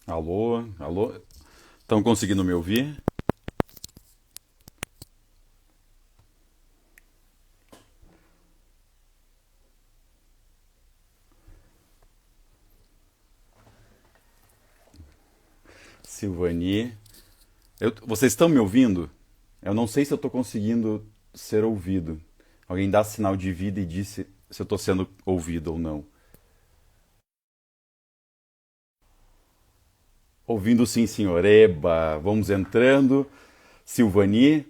Alô, alô? Estão conseguindo me ouvir? Silvani, vocês estão me ouvindo? Eu não sei se eu estou conseguindo ser ouvido. Alguém dá sinal de vida e diz se eu estou sendo ouvido ou não. Ouvindo sim, senhor. Eba, vamos entrando. Silvani,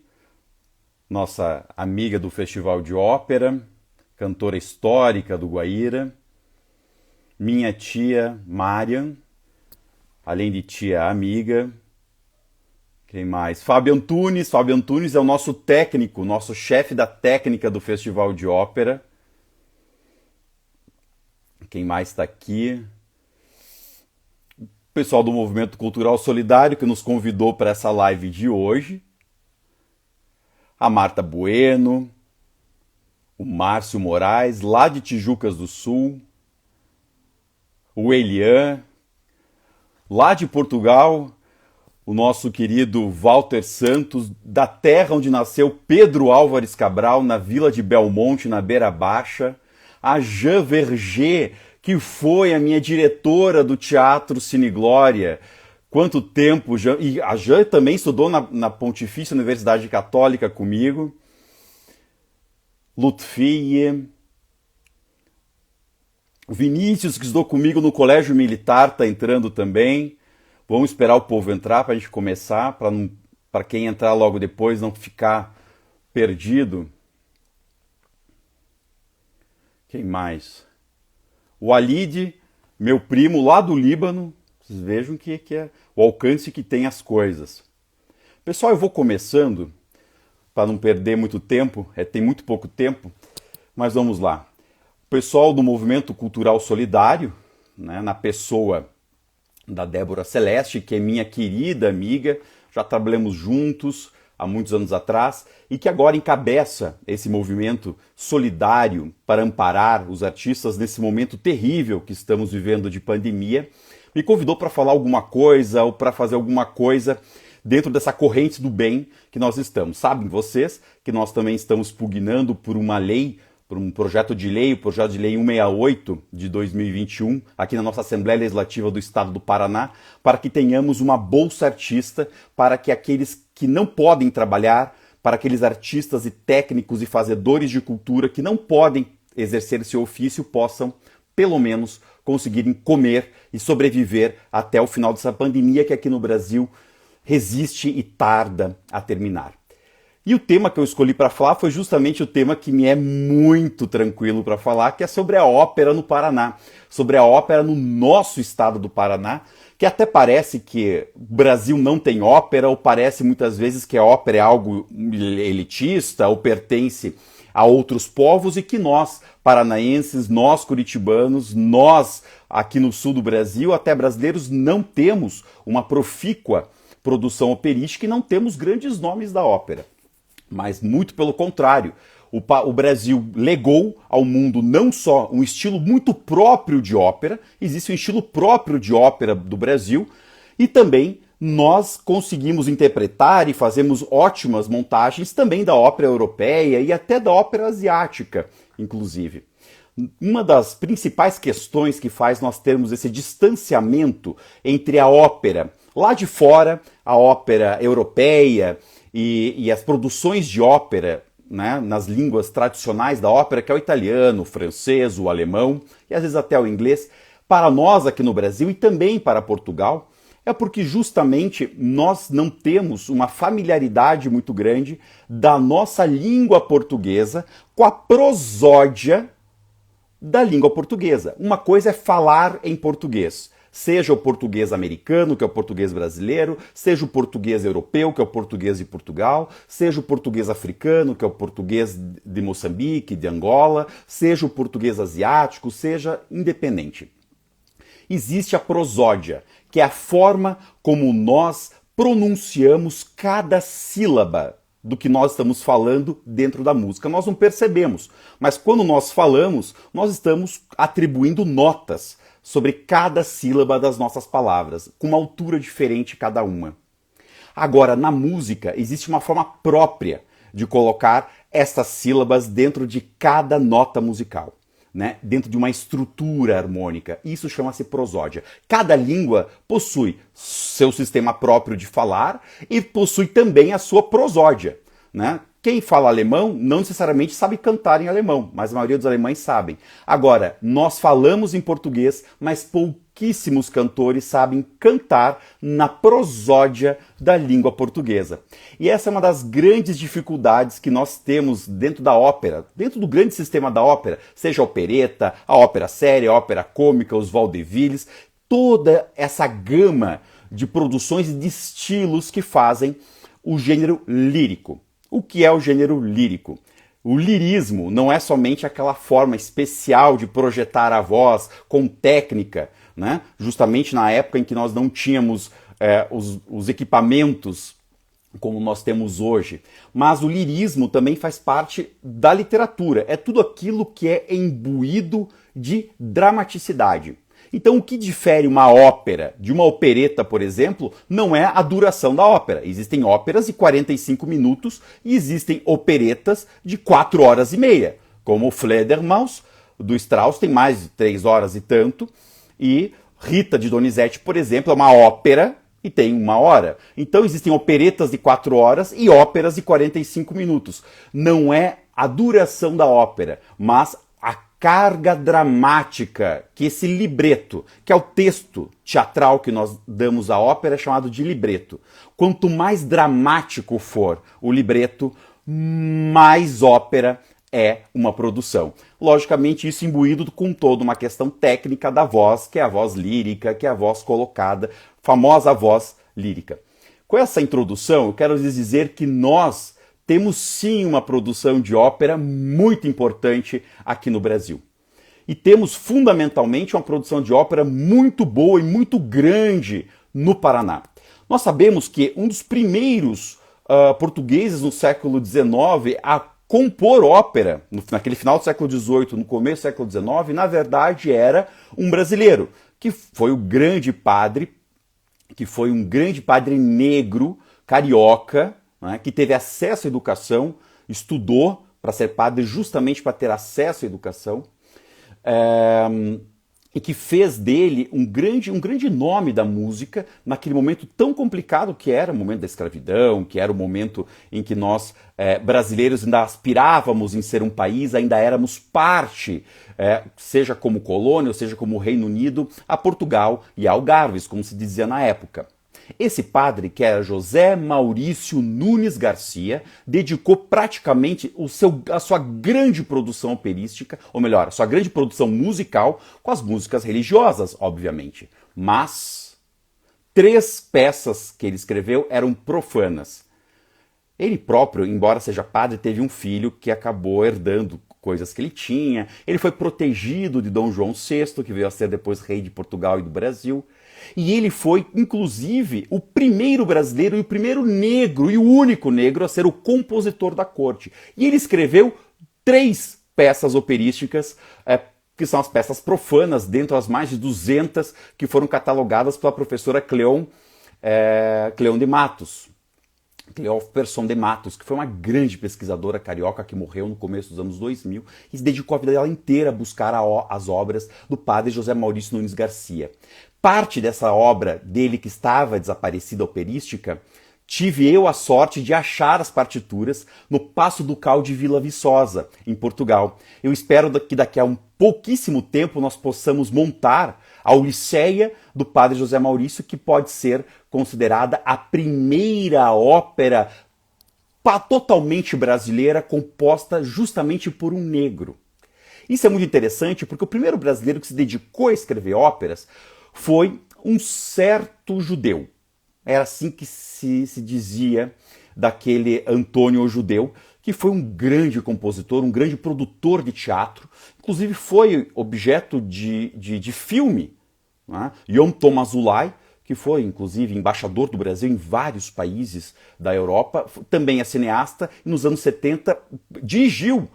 nossa amiga do Festival de Ópera, cantora histórica do Guaíra. Minha tia Marian, além de tia amiga. Quem mais? Fábio Antunes. Fábio Antunes é o nosso técnico, nosso chefe da técnica do Festival de Ópera. Quem mais está aqui? O pessoal do Movimento Cultural Solidário que nos convidou para essa live de hoje. A Marta Bueno, o Márcio Moraes, lá de Tijucas do Sul. O Elian, lá de Portugal, o nosso querido Walter Santos, da terra onde nasceu Pedro Álvares Cabral, na vila de Belmonte, na Beira Baixa. A Jean Verger, que foi a minha diretora do Teatro Cine Glória. Quanto tempo, Jean? E a Jean também estudou na Pontifícia Universidade Católica comigo. Lutfie. O Vinícius, que estudou comigo no Colégio Militar, está entrando também. Vamos esperar o povo entrar para a gente começar, para quem entrar logo depois não ficar perdido. Quem mais? O Alid, meu primo lá do Líbano. Vocês vejam que é o alcance que tem as coisas. Pessoal, eu vou começando, para não perder muito tempo, tem muito pouco tempo, mas vamos lá. O pessoal do Movimento Cultural Solidário, né, na pessoa da Débora Celeste, que é minha querida amiga, já trabalhamos juntos há muitos anos atrás, e que agora encabeça esse movimento solidário para amparar os artistas nesse momento terrível que estamos vivendo de pandemia, me convidou para falar alguma coisa ou para fazer alguma coisa dentro dessa corrente do bem que nós estamos. Sabem vocês que nós também estamos pugnando por uma lei, por um projeto de lei, o projeto de lei 168 de 2021, aqui na nossa Assembleia Legislativa do Estado do Paraná, para que tenhamos uma bolsa artista para que aqueles que não podem trabalhar, para aqueles artistas e técnicos e fazedores de cultura que não podem exercer esse ofício, possam, pelo menos, conseguirem comer e sobreviver até o final dessa pandemia que aqui no Brasil resiste e tarda a terminar. E o tema que eu escolhi para falar foi justamente o tema que me é muito tranquilo para falar, que é sobre a ópera no Paraná, sobre a ópera no nosso estado do Paraná, que até parece que o Brasil não tem ópera, ou parece muitas vezes que a ópera é algo elitista, ou pertence a outros povos, e que nós, paranaenses, nós curitibanos, nós aqui no sul do Brasil, até brasileiros, não temos uma profícua produção operística e não temos grandes nomes da ópera. Mas muito pelo contrário, o Brasil legou ao mundo não só um estilo muito próprio de ópera, existe um estilo próprio de ópera do Brasil, e também nós conseguimos interpretar e fazemos ótimas montagens também da ópera europeia e até da ópera asiática, inclusive. Uma das principais questões que faz nós termos esse distanciamento entre a ópera lá de fora, a ópera europeia e as produções de ópera, né, nas línguas tradicionais da ópera, que é o italiano, o francês, o alemão e às vezes até o inglês, para nós aqui no Brasil e também para Portugal, é porque justamente nós não temos uma familiaridade muito grande da nossa língua portuguesa com a prosódia da língua portuguesa. Uma coisa é falar em português, seja o português americano, que é o português brasileiro, seja o português europeu, que é o português de Portugal, seja o português africano, que é o português de Moçambique, de Angola, seja o português asiático, seja independente. Existe a prosódia, que é a forma como nós pronunciamos cada sílaba do que nós estamos falando dentro da música. Nós não percebemos, mas quando nós falamos, nós estamos atribuindo notas sobre cada sílaba das nossas palavras, com uma altura diferente cada uma. Agora, na música, existe uma forma própria de colocar essas sílabas dentro de cada nota musical, né? Dentro de uma estrutura harmônica. Isso chama-se prosódia. Cada língua possui seu sistema próprio de falar e possui também a sua prosódia, né? Quem fala alemão não necessariamente sabe cantar em alemão, mas a maioria dos alemães sabem. Agora, nós falamos em português, mas pouquíssimos cantores sabem cantar na prosódia da língua portuguesa. E essa é uma das grandes dificuldades que nós temos dentro da ópera, dentro do grande sistema da ópera, seja a opereta, a ópera séria, a ópera cômica, os vaudevilles, toda essa gama de produções e de estilos que fazem o gênero lírico. O que é o gênero lírico? O lirismo não é somente aquela forma especial de projetar a voz com técnica, né? Justamente na época em que nós não tínhamos os equipamentos como nós temos hoje. Mas o lirismo também faz parte da literatura. É tudo aquilo que é imbuído de dramaticidade. Então, o que difere uma ópera de uma opereta, por exemplo, não é a duração da ópera. Existem óperas de 45 minutos e existem operetas de 4 horas e meia, como o Fledermaus, do Strauss, tem mais de 3 horas e tanto, e Rita, de Donizetti, por exemplo, é uma ópera e tem 1 hora. Então, existem operetas de 4 horas e óperas de 45 minutos. Não é a duração da ópera, mas a carga dramática que esse libreto, que é o texto teatral que nós damos à ópera, é chamado de libreto. Quanto mais dramático for o libreto, mais ópera é uma produção. Logicamente, isso imbuído com toda uma questão técnica da voz, que é a voz lírica, que é a voz colocada, famosa voz lírica. Com essa introdução, eu quero lhes dizer que nós temos sim uma produção de ópera muito importante aqui no Brasil. E temos fundamentalmente uma produção de ópera muito boa e muito grande no Paraná. Nós sabemos que um dos primeiros portugueses no século XIX a compor ópera, naquele final do século XVIII, no começo do século XIX, na verdade era um brasileiro, que foi um grande padre negro, carioca, né, que teve acesso à educação, estudou para ser padre justamente para ter acesso à educação, e que fez dele um grande nome da música naquele momento tão complicado que era o momento da escravidão, que era o momento em que nós, brasileiros, ainda aspirávamos em ser um país, ainda éramos parte, seja como colônia, ou seja como Reino Unido, a Portugal e a Algarves, como se dizia na época. Esse padre, que era José Maurício Nunes Garcia, dedicou praticamente a sua grande produção operística, ou melhor, a sua grande produção musical, com as músicas religiosas, obviamente. Mas 3 peças que ele escreveu eram profanas. Ele próprio, embora seja padre, teve um filho que acabou herdando coisas que ele tinha. Ele foi protegido de Dom João VI, que veio a ser depois rei de Portugal e do Brasil. E ele foi, inclusive, o primeiro brasileiro e o primeiro negro e o único negro a ser o compositor da corte. E ele escreveu 3 peças operísticas, que são as peças profanas, dentre as mais de 200 que foram catalogadas pela professora Cleon de Matos. Cleóferson de Matos, que foi uma grande pesquisadora carioca que morreu no começo dos anos 2000 e se dedicou a vida dela inteira a buscar as obras do padre José Maurício Nunes Garcia. Parte dessa obra dele que estava desaparecida operística, tive eu a sorte de achar as partituras no Paço Ducal de Vila Viçosa, em Portugal. Eu espero que daqui a um pouquíssimo tempo nós possamos montar a Odisseia do padre José Maurício, que pode ser considerada a primeira ópera totalmente brasileira composta justamente por um negro. Isso é muito interessante porque o primeiro brasileiro que se dedicou a escrever óperas foi um certo judeu. Era assim que se dizia daquele Antônio o Judeu, que foi um grande compositor, um grande produtor de teatro, inclusive foi objeto de filme, né? Yom Tom Azoulay, que foi inclusive embaixador do Brasil em vários países da Europa, também é cineasta, e nos anos 70 dirigiu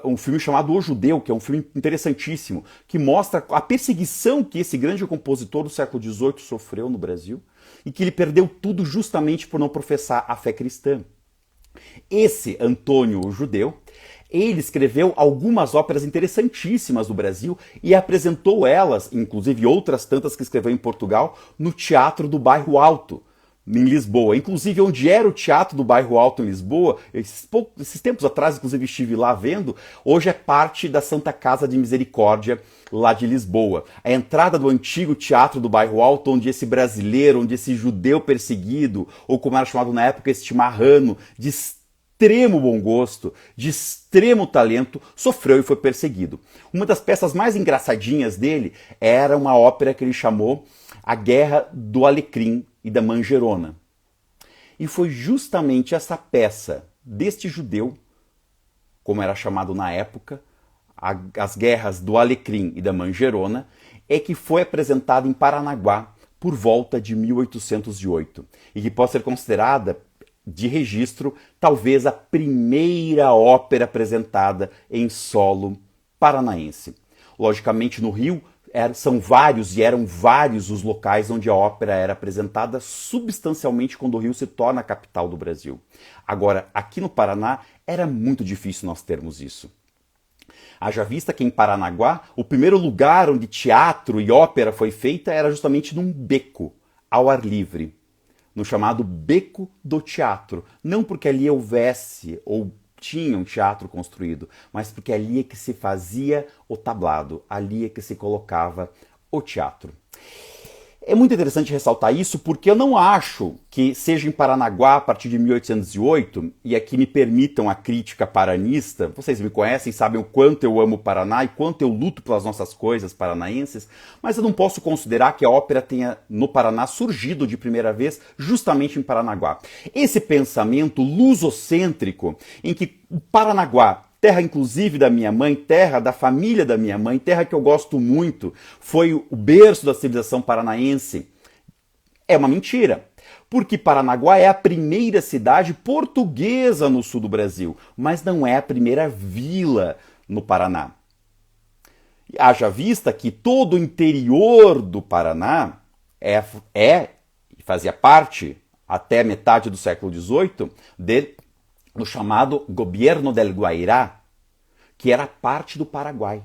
um filme chamado O Judeu, que é um filme interessantíssimo, que mostra a perseguição que esse grande compositor do século XVIII sofreu no Brasil e que ele perdeu tudo justamente por não professar a fé cristã. Esse Antônio o Judeu, ele escreveu algumas óperas interessantíssimas do Brasil e apresentou elas, inclusive outras tantas que escreveu em Portugal, no Teatro do Bairro Alto, em Lisboa. Inclusive, onde era o Teatro do Bairro Alto em Lisboa, esses tempos atrás, inclusive, estive lá vendo, hoje é parte da Santa Casa de Misericórdia, lá de Lisboa. A entrada do antigo Teatro do Bairro Alto, onde esse brasileiro, onde esse judeu perseguido, ou como era chamado na época, este marrano, de extremo bom gosto, de extremo talento, sofreu e foi perseguido. Uma das peças mais engraçadinhas dele era uma ópera que ele chamou A Guerra do Alecrim e da Mangerona. E foi justamente essa peça deste judeu, como era chamado na época, as Guerras do Alecrim e da Mangerona, é que foi apresentada em Paranaguá por volta de 1808 e que pode ser considerada de registro, talvez a primeira ópera apresentada em solo paranaense. Logicamente, no Rio, são vários e eram vários os locais onde a ópera era apresentada substancialmente quando o Rio se torna a capital do Brasil. Agora, aqui no Paraná, era muito difícil nós termos isso. Haja vista que em Paranaguá, o primeiro lugar onde teatro e ópera foi feita era justamente num beco, ao ar livre, no chamado Beco do Teatro. Não porque ali houvesse ou tinha um teatro construído, mas porque ali é que se fazia o tablado, ali é que se colocava o teatro. É muito interessante ressaltar isso porque eu não acho que seja em Paranaguá a partir de 1808, e aqui me permitam a crítica paranista, vocês me conhecem, sabem o quanto eu amo o Paraná e quanto eu luto pelas nossas coisas paranaenses, mas eu não posso considerar que a ópera tenha no Paraná surgido de primeira vez justamente em Paranaguá. Esse pensamento lusocêntrico em que o Paranaguá, terra inclusive da minha mãe, terra da família da minha mãe, terra que eu gosto muito, foi o berço da civilização paranaense, é uma mentira. Porque Paranaguá é a primeira cidade portuguesa no sul do Brasil, mas não é a primeira vila no Paraná. Haja vista que todo o interior do Paraná fazia parte, até metade do século XVIII, no chamado Gobierno del Guairá, que era parte do Paraguai.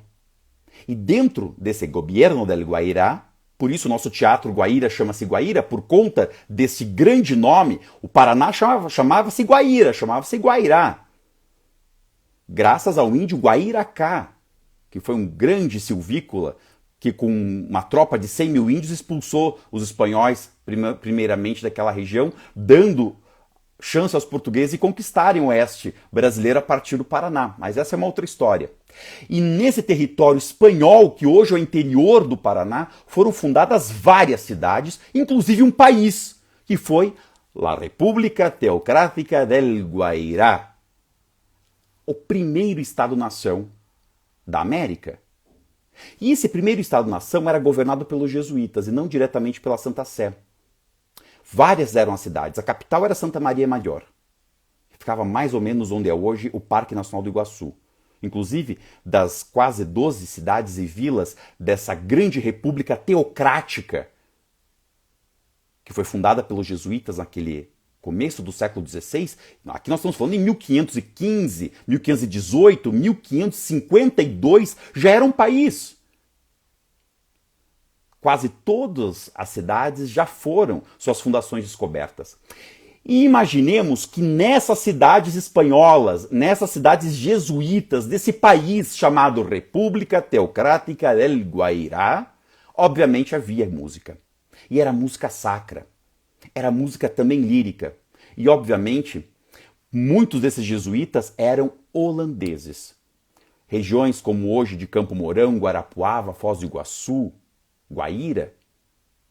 E dentro desse Gobierno del Guairá, por isso o nosso teatro Guaíra chama-se Guaíra, por conta desse grande nome, o Paraná chamava-se Guaíra, chamava-se Guairá. Graças ao índio Guairacá, que foi um grande silvícola, que com uma tropa de 100 mil índios expulsou os espanhóis, primeiramente daquela região, dando chance aos portugueses de conquistarem o oeste brasileiro a partir do Paraná. Mas essa é uma outra história. E nesse território espanhol, que hoje é o interior do Paraná, foram fundadas várias cidades, inclusive um país, que foi a República Teocrática del Guairá, o primeiro Estado-nação da América. E esse primeiro Estado-nação era governado pelos jesuítas e não diretamente pela Santa Sé. Várias eram as cidades. A capital era Santa Maria Maior. Ficava mais ou menos onde é hoje o Parque Nacional do Iguaçu. Inclusive, das quase 12 cidades e vilas dessa grande república teocrática, que foi fundada pelos jesuítas naquele começo do século XVI, aqui nós estamos falando em 1515, 1518, 1552, já era um país. Quase todas as cidades já foram suas fundações descobertas. E imaginemos que nessas cidades espanholas, nessas cidades jesuítas, desse país chamado República Teocrática del Guairá, obviamente havia música. E era música sacra. Era música também lírica. E, obviamente, muitos desses jesuítas eram holandeses. Regiões como hoje de Campo Mourão, Guarapuava, Foz do Iguaçu, Guaíra,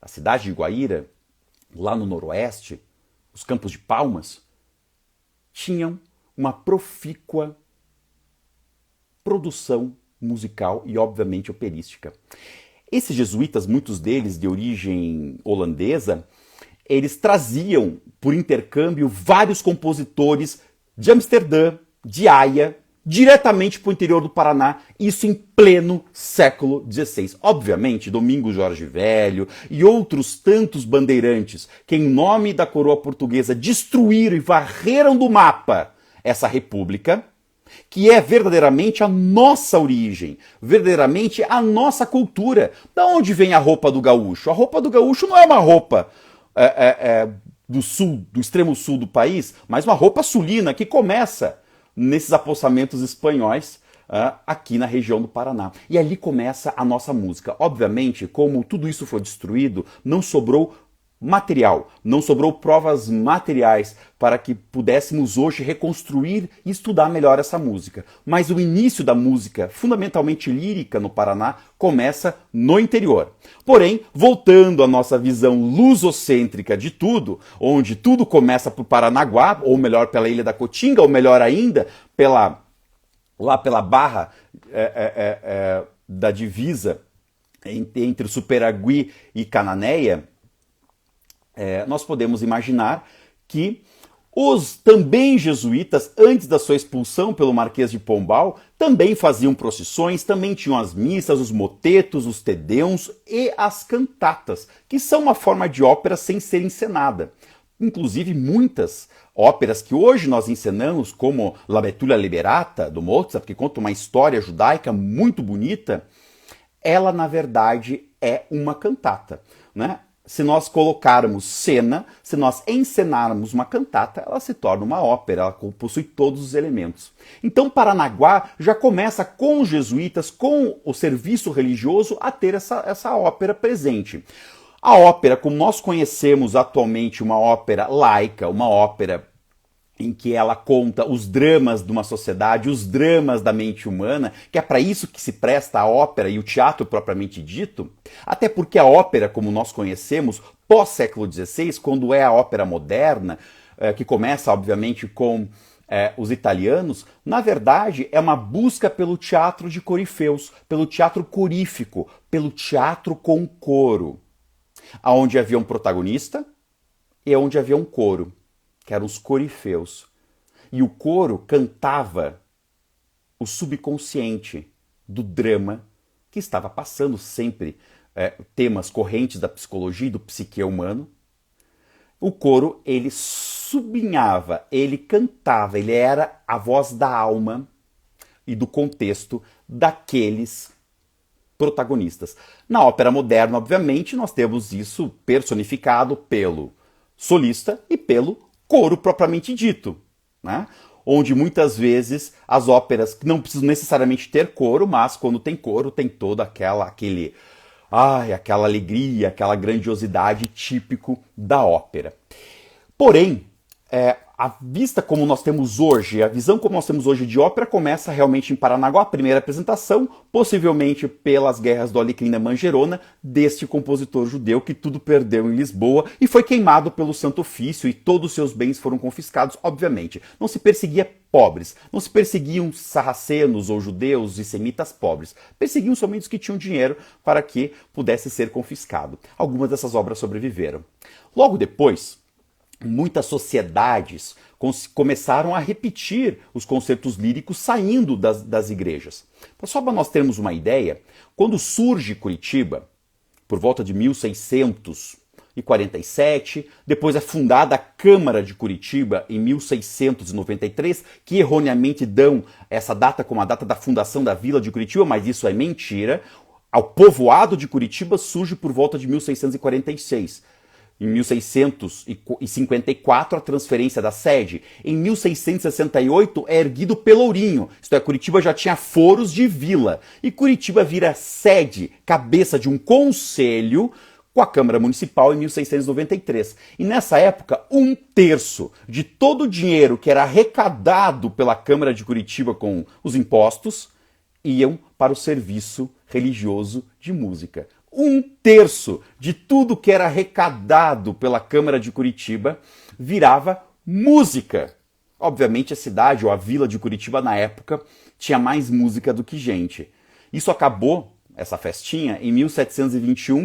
a cidade de Guaíra, lá no noroeste, os Campos de Palmas, tinham uma profícua produção musical e, obviamente, operística. Esses jesuítas, muitos deles de origem holandesa, eles traziam, por intercâmbio, vários compositores de Amsterdã, de Haia, diretamente para o interior do Paraná, isso em pleno século XVI. Obviamente, Domingos Jorge Velho e outros tantos bandeirantes que, em nome da coroa portuguesa, destruíram e varreram do mapa essa república, que é verdadeiramente a nossa origem, verdadeiramente a nossa cultura. Da onde vem a roupa do gaúcho? A roupa do gaúcho não é uma roupa do sul, do extremo sul do país, mas uma roupa sulina que começa nesses apossamentos espanhóis aqui na região do Paraná. E ali começa a nossa música. Obviamente, como tudo isso foi destruído, não sobrou material, não sobrou provas materiais para que pudéssemos hoje reconstruir e estudar melhor essa música. Mas o início da música, fundamentalmente lírica no Paraná, começa no interior. Porém, voltando à nossa visão lusocêntrica de tudo, onde tudo começa por Paranaguá, ou melhor, pela Ilha da Cotinga, ou melhor ainda, lá pela barra da divisa entre o Superagui e Cananéia, nós podemos imaginar que os também jesuítas, antes da sua expulsão pelo Marquês de Pombal, também faziam procissões, também tinham as missas, os motetos, os tedeums e as cantatas, que são uma forma de ópera sem ser encenada. Inclusive muitas óperas que hoje nós encenamos, como La Betulia Liberata, do Mozart, que conta uma história judaica muito bonita, ela na verdade é uma cantata, né? Se nós colocarmos cena, se nós encenarmos uma cantata, ela se torna uma ópera, ela possui todos os elementos. Então Paranaguá já começa com os jesuítas, com o serviço religioso, a ter essa ópera presente. A ópera, como nós conhecemos atualmente, uma ópera laica, uma ópera em que ela conta os dramas de uma sociedade, os dramas da mente humana, que é para isso que se presta a ópera e o teatro propriamente dito, até porque a ópera, como nós conhecemos, pós-século XVI, quando é a ópera moderna, que começa, obviamente, com os italianos, na verdade é uma busca pelo teatro de corifeus, pelo teatro corífico, pelo teatro com coro, onde havia um protagonista e onde havia um coro, que eram os corifeus. E o coro cantava o subconsciente do drama que estava passando sempre, temas correntes da psicologia e do psique humano. O coro, ele sublinhava, ele cantava, ele era a voz da alma e do contexto daqueles protagonistas. Na ópera moderna, obviamente, nós temos isso personificado pelo solista e pelo coro propriamente dito, né? Onde muitas vezes as óperas não precisam necessariamente ter coro, mas quando tem coro tem toda aquela alegria, aquela grandiosidade típico da ópera. Porém, a vista como nós temos hoje, a visão como nós temos hoje de ópera começa realmente em Paranaguá, a primeira apresentação, possivelmente pelas guerras do Alecrim da Mangerona, deste compositor judeu que tudo perdeu em Lisboa e foi queimado pelo Santo Ofício e todos os seus bens foram confiscados, obviamente. Não se perseguia pobres, não se perseguiam sarracenos ou judeus e semitas pobres, perseguiam somente os que tinham dinheiro para que pudesse ser confiscado. Algumas dessas obras sobreviveram. Logo depois, muitas sociedades começaram a repetir os concertos líricos saindo das igrejas. Só para nós termos uma ideia, quando surge Curitiba, por volta de 1647, depois é fundada a Câmara de Curitiba em 1693, que erroneamente dão essa data como a data da fundação da Vila de Curitiba, mas isso é mentira. O povoado de Curitiba surge por volta de 1646. Em 1654, a transferência da sede. Em 1668, é erguido Pelourinho. Isto é, Curitiba já tinha foros de vila. E Curitiba vira sede, cabeça de um conselho, com a Câmara Municipal em 1693. E nessa época, 1/3 de todo o dinheiro que era arrecadado pela Câmara de Curitiba com os impostos iam para o serviço religioso de música. 1/3 de tudo que era arrecadado pela Câmara de Curitiba virava música. Obviamente a cidade ou a vila de Curitiba na época tinha mais música do que gente. Isso acabou, essa festinha, em 1721,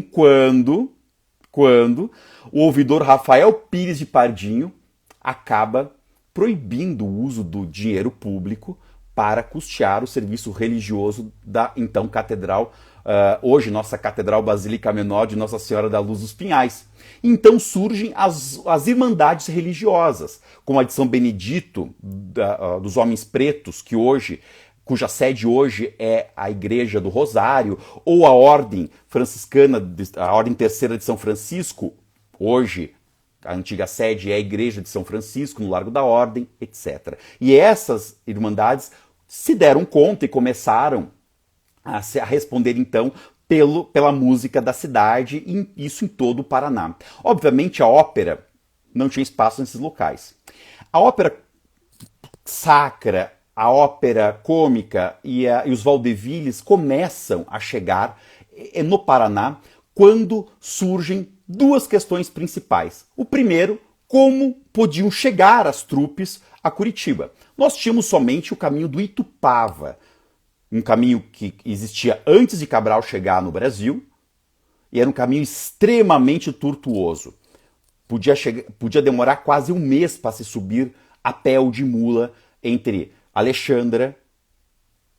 quando o ouvidor Rafael Pires de Pardinho acaba proibindo o uso do dinheiro público para custear o serviço religioso da então catedral, hoje nossa Catedral Basílica Menor de Nossa Senhora da Luz dos Pinhais. Então surgem as irmandades religiosas, como a de São Benedito, dos Homens Pretos, cuja sede hoje é a Igreja do Rosário, ou a Ordem Franciscana, a Ordem Terceira de São Francisco, hoje a antiga sede é a Igreja de São Francisco, no Largo da Ordem, etc. E essas irmandades se deram conta e começaram a responder, então, pela música da cidade, e isso em todo o Paraná. Obviamente, a ópera não tinha espaço nesses locais. A ópera sacra, a ópera cômica e os vaudevilles começam a chegar no Paraná quando surgem duas questões principais. O primeiro, como podiam chegar as trupes a Curitiba. Nós tínhamos somente o caminho do Itupava, um caminho que existia antes de Cabral chegar no Brasil, e era um caminho extremamente tortuoso. Podia demorar quase um mês para se subir a pé ou de mula entre Alexandra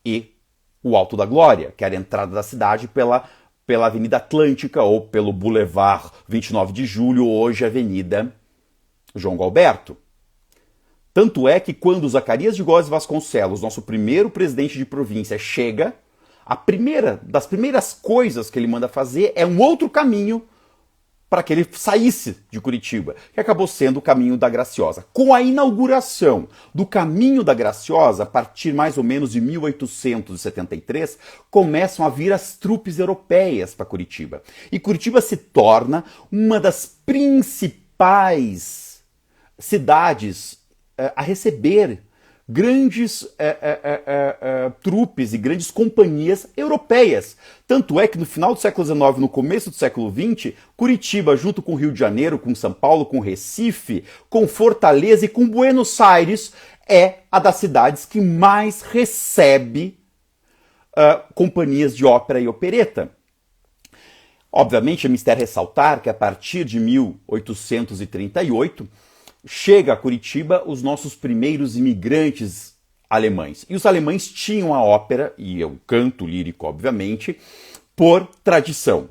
e o Alto da Glória, que era a entrada da cidade pela Avenida Atlântica ou pelo Boulevard 29 de Julho, hoje Avenida João Galberto. Tanto é que quando Zacarias de Góes Vasconcelos, nosso primeiro presidente de província, chega, das primeiras coisas que ele manda fazer é um outro caminho para que ele saísse de Curitiba, que acabou sendo o Caminho da Graciosa. Com a inauguração do Caminho da Graciosa, a partir mais ou menos de 1873, começam a vir as trupes europeias para Curitiba. E Curitiba se torna uma das principais cidades a receber grandes trupes e grandes companhias europeias. Tanto é que no final do século XIX, no começo do século XX, Curitiba, junto com Rio de Janeiro, com São Paulo, com Recife, com Fortaleza e com Buenos Aires, é a das cidades que mais recebe companhias de ópera e opereta. Obviamente, é mistério ressaltar que a partir de 1838, chega a Curitiba os nossos primeiros imigrantes alemães. E os alemães tinham a ópera, e o canto lírico, obviamente, por tradição.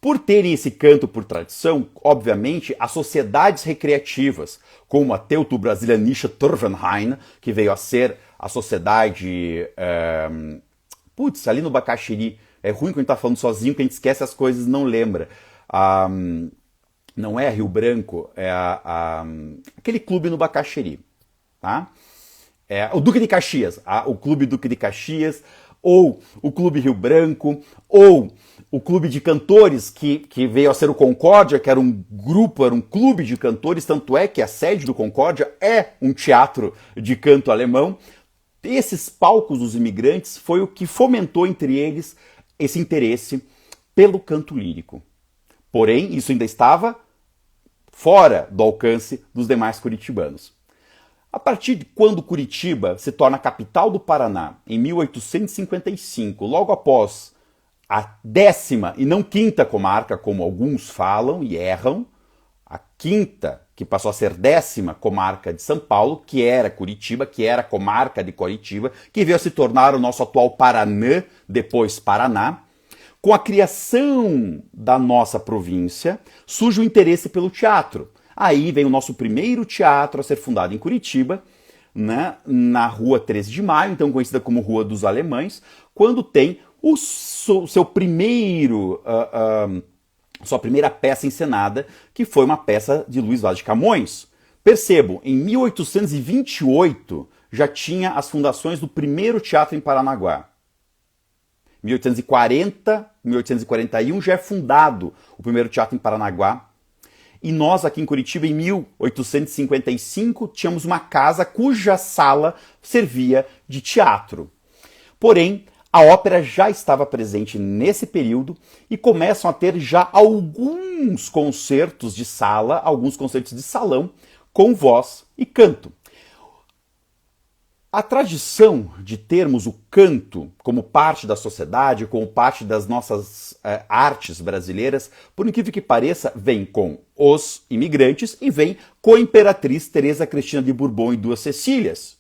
Por terem esse canto por tradição, obviamente, as sociedades recreativas, como a Teuto-Brasilianische Turvenverein, que veio a ser a sociedade... ali no Bacaxiri, é ruim quando a gente está falando sozinho, que a gente esquece as coisas e não lembra. Não é Rio Branco, é aquele clube no Bacaxiri, tá? É o Duque de Caxias, o Clube Duque de Caxias, ou o Clube Rio Branco, ou o Clube de Cantores, que veio a ser o Concórdia, que era um grupo, era um clube de cantores, tanto é que a sede do Concórdia é um teatro de canto alemão. Esses palcos dos imigrantes foi o que fomentou entre eles esse interesse pelo canto lírico. Porém, isso ainda estava fora do alcance dos demais curitibanos. A partir de quando Curitiba se torna a capital do Paraná, em 1855, logo após a 10ª e não 5ª comarca, como alguns falam e erram, a 5ª, que passou a ser 10ª comarca de São Paulo, que era Curitiba, que era a comarca de Curitiba, que veio a se tornar o nosso atual Paranã, depois Paraná. Com a criação da nossa província, surge o interesse pelo teatro. Aí vem o nosso primeiro teatro a ser fundado em Curitiba, né, na Rua 13 de Maio, então conhecida como Rua dos Alemães, quando tem sua primeira peça encenada, que foi uma peça de Luiz Vaz de Camões. Percebam, em 1828 já tinha as fundações do primeiro teatro em Paranaguá. 1840, 1841 já é fundado o primeiro teatro em Paranaguá. E nós aqui em Curitiba, em 1855, tínhamos uma casa cuja sala servia de teatro. Porém, a ópera já estava presente nesse período e começam a ter já alguns concertos de sala, alguns concertos de salão, com voz e canto. A tradição de termos o canto como parte da sociedade, como parte das nossas artes brasileiras, por incrível que pareça, vem com os imigrantes e vem com a imperatriz Teresa Cristina de Bourbon e Duas Cecílias.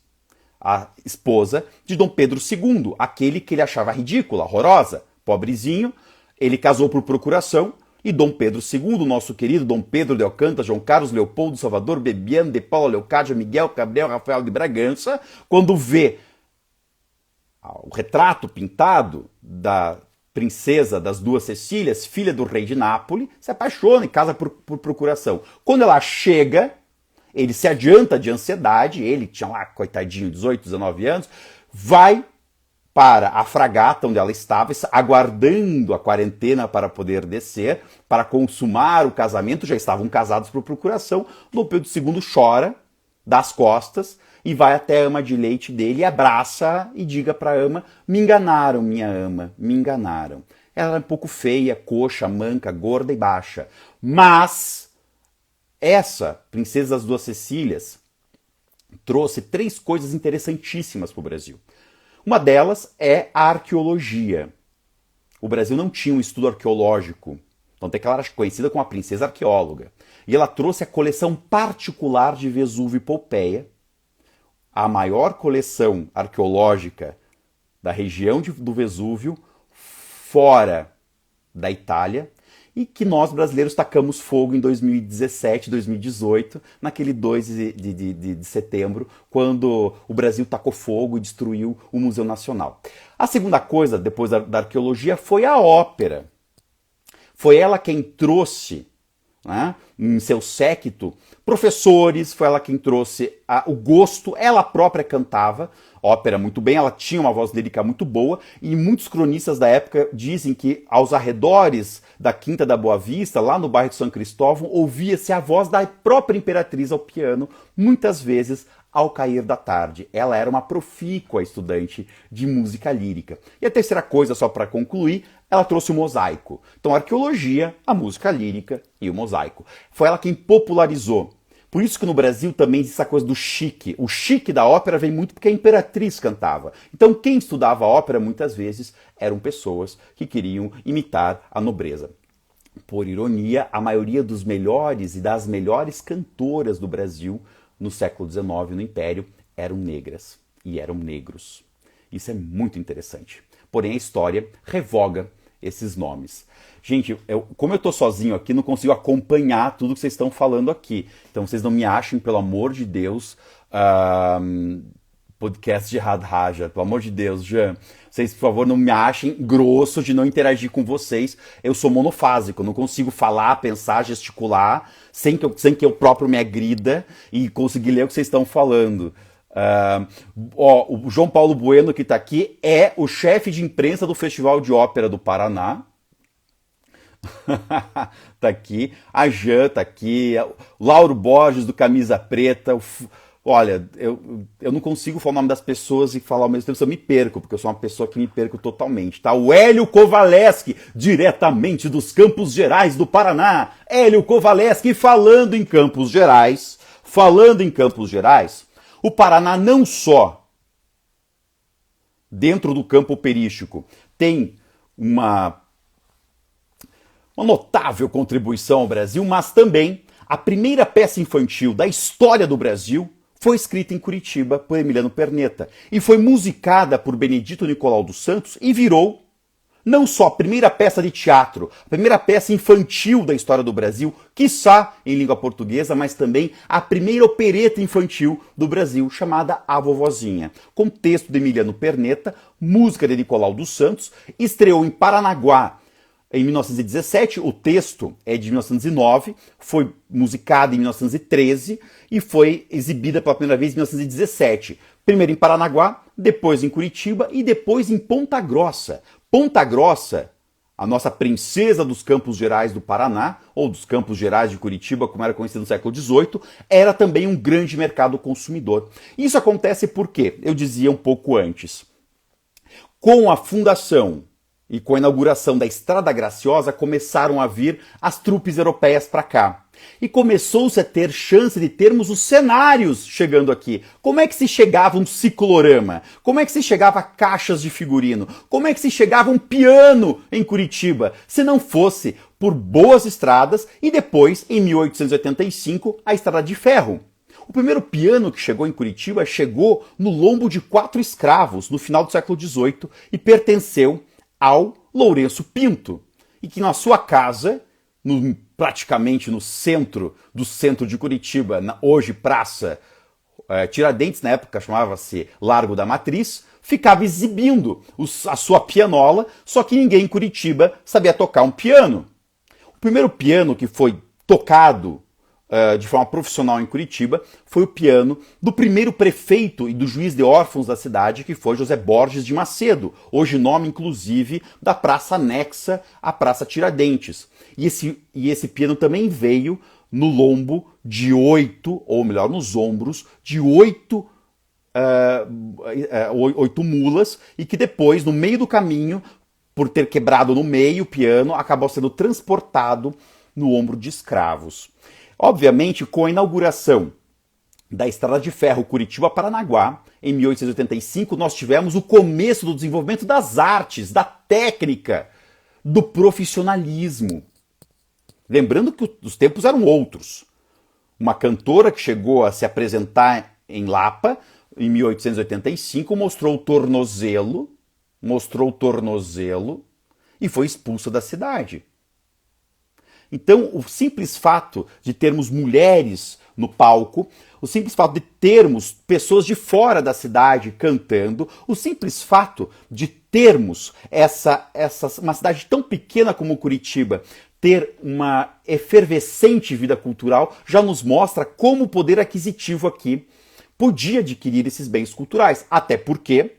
a esposa de Dom Pedro II, aquele que ele achava ridícula, horrorosa, pobrezinho. Ele casou por procuração e Dom Pedro II, nosso querido Dom Pedro de Alcântara, João Carlos Leopoldo, Salvador, Bebiano, de Paula, Leocádia, Miguel, Gabriel, Rafael de Bragança, quando vê o retrato pintado da princesa das duas Cecílias, filha do rei de Nápoles, se apaixona e casa por procuração. Quando ela chega, ele se adianta de ansiedade, ele tinha lá, coitadinho, 18, 19 anos, vai para a fragata onde ela estava, aguardando a quarentena para poder descer, para consumar o casamento. Já estavam casados por procuração. Dom Pedro II chora, dá as costas, e vai até a ama de leite dele, e abraça e diga para a ama: me enganaram, minha ama, me enganaram. Ela era um pouco feia, coxa, manca, gorda e baixa. Mas essa princesa das duas Cecílias trouxe 3 coisas interessantíssimas para o Brasil. Uma delas é a arqueologia. O Brasil não tinha um estudo arqueológico, tanto é que ela era conhecida como a princesa arqueóloga. E ela trouxe a coleção particular de Vesúvio e Pompeia, a maior coleção arqueológica da região do Vesúvio, fora da Itália, e que nós brasileiros tacamos fogo em 2017, 2018, naquele 2 de setembro, quando o Brasil tacou fogo e destruiu o Museu Nacional. A segunda coisa, depois da arqueologia, foi a ópera. Foi ela quem trouxe, né, em seu séquito, professores, foi ela quem trouxe o gosto, ela própria cantava ópera muito bem, ela tinha uma voz lírica muito boa, e muitos cronistas da época dizem que aos arredores da Quinta da Boa Vista, lá no bairro de São Cristóvão, ouvia-se a voz da própria imperatriz ao piano, muitas vezes ao cair da tarde. Ela era uma profícua estudante de música lírica. E a terceira coisa, só para concluir, ela trouxe o mosaico. Então a arqueologia, a música lírica e o mosaico. Foi ela quem popularizou. Por isso que no Brasil também existe essa coisa do chique. O chique da ópera vem muito porque a imperatriz cantava. Então quem estudava ópera muitas vezes eram pessoas que queriam imitar a nobreza. Por ironia, a maioria dos melhores e das melhores cantoras do Brasil no século XIX, no Império, eram negras e eram negros. Isso é muito interessante. Porém, a história revoga esses nomes. Gente, como eu estou sozinho aqui, não consigo acompanhar tudo que vocês estão falando aqui. Então, vocês não me achem, pelo amor de Deus, podcast de Raja. Pelo amor de Deus, Jean. Vocês, por favor, não me achem grosso de não interagir com vocês. Eu sou monofásico, eu não consigo falar, pensar, gesticular, sem que eu próprio me agrida e conseguir ler o que vocês estão falando. O João Paulo Bueno, que está aqui, é o chefe de imprensa do Festival de Ópera do Paraná. Tá aqui. A Jan tá aqui. O Lauro Borges, do Camisa Preta. Olha, eu não consigo falar o nome das pessoas e falar ao mesmo tempo, eu me perco, porque eu sou uma pessoa que me perco totalmente, tá? O Hélio Kovaleski, diretamente dos Campos Gerais do Paraná. Hélio Kovaleski, falando em Campos Gerais, o Paraná não só, dentro do campo operístico, tem uma notável contribuição ao Brasil, mas também a primeira peça infantil da história do Brasil foi escrita em Curitiba por Emiliano Perneta e foi musicada por Benedito Nicolau dos Santos e virou não só a primeira peça de teatro, a primeira peça infantil da história do Brasil, quiçá em língua portuguesa, mas também a primeira opereta infantil do Brasil, chamada A Vovozinha, com texto de Emiliano Perneta, música de Nicolau dos Santos, estreou em Paranaguá em 1917, o texto é de 1909, foi musicado em 1913 e foi exibida pela primeira vez em 1917. Primeiro em Paranaguá, depois em Curitiba e depois em Ponta Grossa. Ponta Grossa, a nossa princesa dos Campos Gerais do Paraná, ou dos Campos Gerais de Curitiba, como era conhecido no século XVIII, era também um grande mercado consumidor. Isso acontece porque, eu dizia um pouco antes, com a fundação e com a inauguração da Estrada Graciosa, começaram a vir as trupes europeias para cá. E começou-se a ter chance de termos os cenários chegando aqui. Como é que se chegava um ciclorama? Como é que se chegava caixas de figurino? Como é que se chegava um piano em Curitiba? Se não fosse por boas estradas e depois, em 1885, a Estrada de Ferro. O primeiro piano que chegou em Curitiba chegou no lombo de 4 escravos no final do século XVIII e pertenceu ao Lourenço Pinto, e que na sua casa, praticamente no centro do centro de Curitiba, hoje Praça Tiradentes, na época chamava-se Largo da Matriz, ficava exibindo a sua pianola, só que ninguém em Curitiba sabia tocar um piano. O primeiro piano que foi tocado de forma profissional em Curitiba foi o piano do primeiro prefeito e do juiz de órfãos da cidade, que foi José Borges de Macedo, hoje nome inclusive da praça anexa à Praça Tiradentes. E esse piano também veio no lombo de 8, ou melhor, nos ombros de 8 mulas, e que depois, no meio do caminho, por ter quebrado no meio o piano, acabou sendo transportado no ombro de escravos. Obviamente, com a inauguração da Estrada de Ferro Curitiba-Paranaguá, em 1885, nós tivemos o começo do desenvolvimento das artes, da técnica, do profissionalismo. Lembrando que os tempos eram outros. Uma cantora que chegou a se apresentar em Lapa, em 1885, mostrou o tornozelo e foi expulsa da cidade. Então, o simples fato de termos mulheres no palco, o simples fato de termos pessoas de fora da cidade cantando, o simples fato de termos uma cidade tão pequena como Curitiba ter uma efervescente vida cultural já nos mostra como o poder aquisitivo aqui podia adquirir esses bens culturais, até porque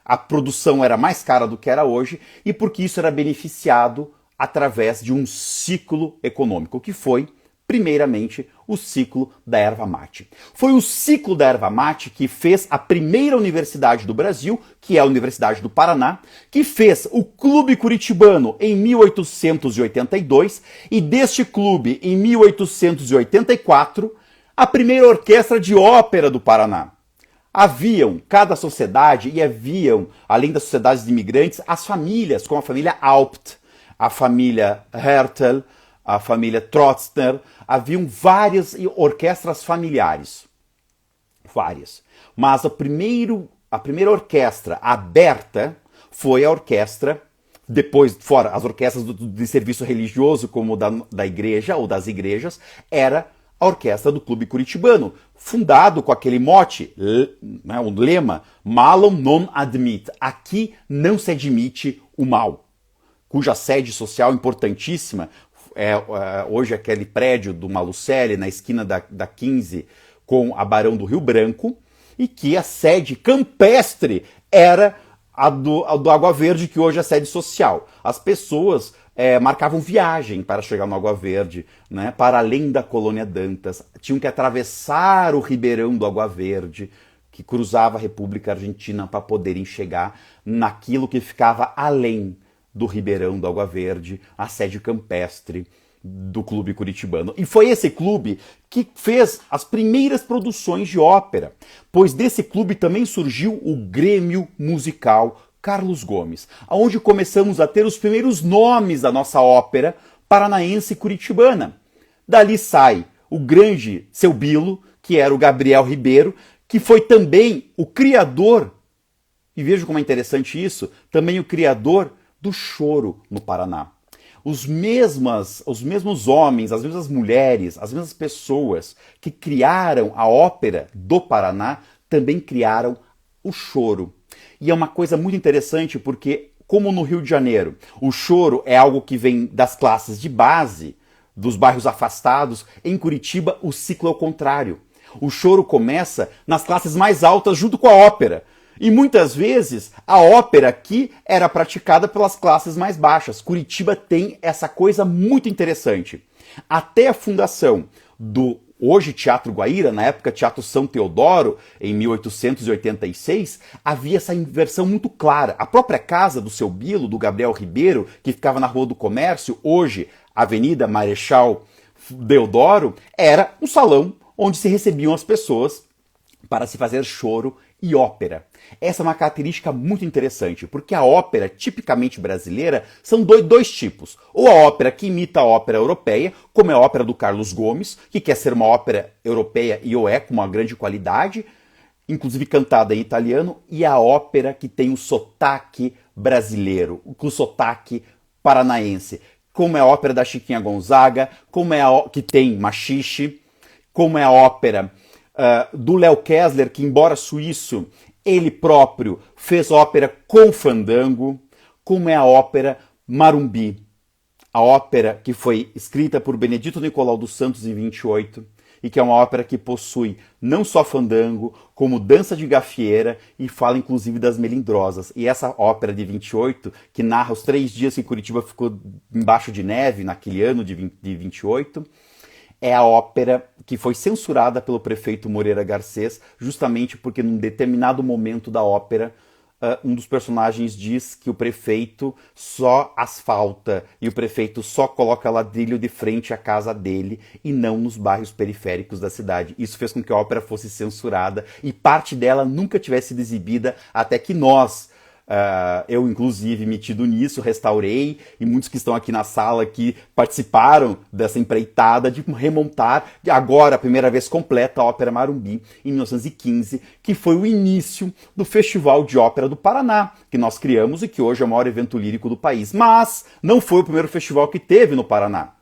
a produção era mais cara do que era hoje e porque isso era beneficiado através de um ciclo econômico, que foi, primeiramente, o ciclo da erva mate. Foi o ciclo da erva mate que fez a primeira universidade do Brasil, que é a Universidade do Paraná, que fez o Clube Curitibano em 1882 e deste clube, em 1884, a primeira orquestra de ópera do Paraná. Haviam, cada sociedade, e haviam, além das sociedades de imigrantes, as famílias, como a família Haupt, a família Hertel, a família Trotzner, haviam várias orquestras familiares. Várias. Mas a primeira orquestra aberta foi a orquestra, depois, fora as orquestras de serviço religioso, como da igreja ou das igrejas, era a orquestra do Clube Curitibano, fundado com aquele mote, o lema, Malum non admit, aqui não se admite o mal, cuja sede social importantíssima hoje aquele prédio do Malucelli, na esquina da 15 com a Barão do Rio Branco, e que a sede campestre era a do Água Verde, que hoje é a sede social. As pessoas marcavam viagem para chegar no Água Verde, né, para além da Colônia Dantas. Tinham que atravessar o Ribeirão do Água Verde, que cruzava a República Argentina, para poderem chegar naquilo que ficava além do Ribeirão do Água Verde, a sede campestre do Clube Curitibano. E foi esse clube que fez as primeiras produções de ópera, pois desse clube também surgiu o Grêmio Musical Carlos Gomes, onde começamos a ter os primeiros nomes da nossa ópera paranaense curitibana. Dali sai o grande Seu Bilo, que era o Gabriel Ribeiro, que foi também o criador, e veja como é interessante isso, também o criador do choro no Paraná. Os mesmos homens, as mesmas mulheres, as mesmas pessoas que criaram a ópera do Paraná também criaram o choro. E é uma coisa muito interessante porque, como no Rio de Janeiro, o choro é algo que vem das classes de base, dos bairros afastados, em Curitiba o ciclo é o contrário. O choro começa nas classes mais altas junto com a ópera. E muitas vezes a ópera aqui era praticada pelas classes mais baixas. Curitiba tem essa coisa muito interessante. Até a fundação do hoje Teatro Guaíra, na época Teatro São Teodoro, em 1886, havia essa inversão muito clara. A própria casa do Seu Bilo, do Gabriel Ribeiro, que ficava na Rua do Comércio, hoje Avenida Marechal Deodoro, era um salão onde se recebiam as pessoas para se fazer choro e ópera. Essa é uma característica muito interessante, porque a ópera, tipicamente brasileira, são dois tipos. Ou a ópera que imita a ópera europeia, como é a ópera do Carlos Gomes, que quer ser uma ópera europeia e o é, com uma grande qualidade, inclusive cantada em italiano, e a ópera que tem o sotaque brasileiro, o sotaque paranaense, como é a ópera da Chiquinha Gonzaga, como é que tem machixe, como é a ópera do Léo Kessler, que embora suíço, ele próprio fez ópera com fandango, como é a ópera Marumbi, a ópera que foi escrita por Benedito Nicolau dos Santos em 28, e que é uma ópera que possui não só fandango, como dança de gafieira e fala inclusive das melindrosas. E essa ópera de 28, que narra os 3 dias que Curitiba ficou embaixo de neve, naquele ano de 28, é a ópera que foi censurada pelo prefeito Moreira Garcês, justamente porque num determinado momento da ópera, um dos personagens diz que o prefeito só asfalta e o prefeito só coloca ladrilho de frente à casa dele e não nos bairros periféricos da cidade. Isso fez com que a ópera fosse censurada e parte dela nunca tivesse sido exibida até que nós, eu inclusive metido nisso, restaurei, e muitos que estão aqui na sala que participaram dessa empreitada de remontar, agora a primeira vez completa, a Ópera Marumbi, em 1915, que foi o início do Festival de Ópera do Paraná, que nós criamos e que hoje é o maior evento lírico do país. Mas não foi o primeiro festival que teve no Paraná.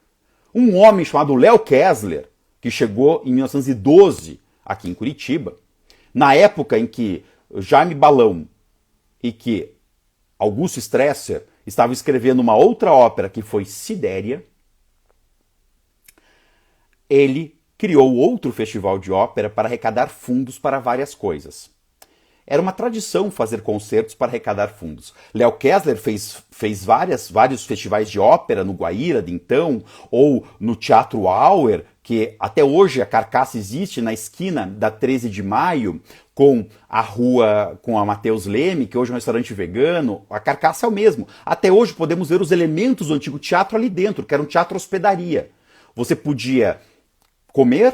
Um homem chamado Léo Kessler, que chegou em 1912 aqui em Curitiba, na época em que Jaime Balão e que Augusto Stresser estava escrevendo uma outra ópera que foi Sidéria, ele criou outro festival de ópera para arrecadar fundos para várias coisas. Era uma tradição fazer concertos para arrecadar fundos. Léo Kessler fez vários festivais de ópera no Guaíra de então, ou no Teatro Auer, que até hoje a carcaça existe na esquina da 13 de maio, com a rua, com a Mateus Leme, que hoje é um restaurante vegano. A carcaça é o mesmo. Até hoje podemos ver os elementos do antigo teatro ali dentro, que era um teatro hospedaria. Você podia comer